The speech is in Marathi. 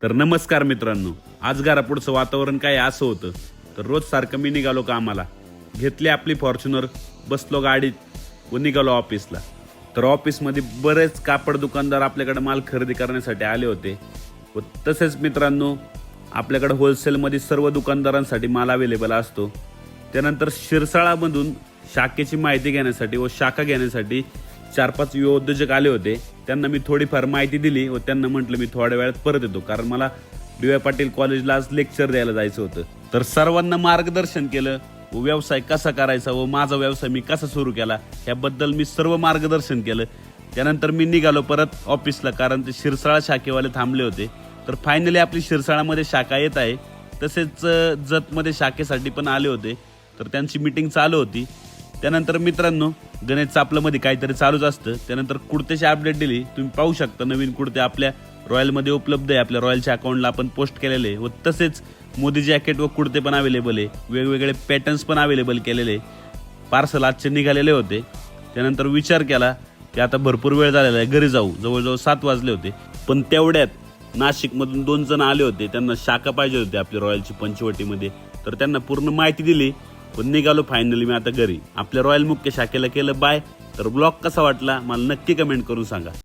तर नमस्कार मित्रांनो, आज घरापुढचं वातावरण काय असं होतं. तर रोज सारखं मी निघालो कामाला, घेतली आपली फॉर्च्युनर, बसलो गाडीत व निघालो ऑफिसला. तर ऑफिसमध्ये बरेच कापड दुकानदार आपल्याकडे माल खरेदी करण्यासाठी आले होते व तसेच मित्रांनो आपल्याकडे होलसेलमध्ये सर्व दुकानदारांसाठी माल अवेलेबल असतो. त्यानंतर शिरसाळामधून शाखेची माहिती घेण्यासाठी व शाखा घेण्यासाठी 4-5 युवा उद्योजक आले होते. त्यांना मी थोडीफार माहिती दिली व त्यांना म्हटलं मी थोड्या वेळात परत येतो, कारण मला डी.वाय. पाटील कॉलेजला आज लेक्चर द्यायला जायचं होतं. तर सर्वांना मार्गदर्शन केलं व व्यवसाय कसा करायचा व माझा व्यवसाय मी कसा सुरू केला याबद्दल मी सर्व मार्गदर्शन केलं. त्यानंतर मी निघालो परत ऑफिसला, कारण ते शिरसाळा शाखेवाले थांबले होते. तर फायनली आपली शिरसाळामध्ये शाखा येत आहे. तसेच जतमध्ये शाखेसाठी पण आले होते, तर त्यांची मीटिंग चालू होती. त्यानंतर मित्रांनो गणेश चापलामध्ये काहीतरी चालूच असतं. त्यानंतर कुर्त्याची अपडेट दिली, तुम्ही पाहू शकता नवीन कुर्ते आपल्या रॉयलमध्ये उपलब्ध आहे. आपल्या रॉयलच्या अकाउंटला आपण पोस्ट केलेले व तसेच मोदी जॅकेट व कुर्ते पण अवेलेबल आहे. वेगवेगळे पॅटर्न्स पण अवेलेबल केलेले. पार्सल आजचे निघालेले होते. त्यानंतर विचार केला की आता भरपूर वेळ झालेला आहे, घरी जाऊ. जवळजवळ 7 वाजले होते. पण तेवढ्यात नाशिकमधून 2 जण आले होते, त्यांना शाखा पाहिजे होती आपली रॉयलची पंचवटीमध्ये. तर त्यांना पूर्ण माहिती दिली पण निघालो फायनली मी आता घरी. आपल्या रॉयल मुख्य शाखेला केलं बाय. तर ब्लॉग कसा वाटला मला नक्की कमेंट करून सांगा.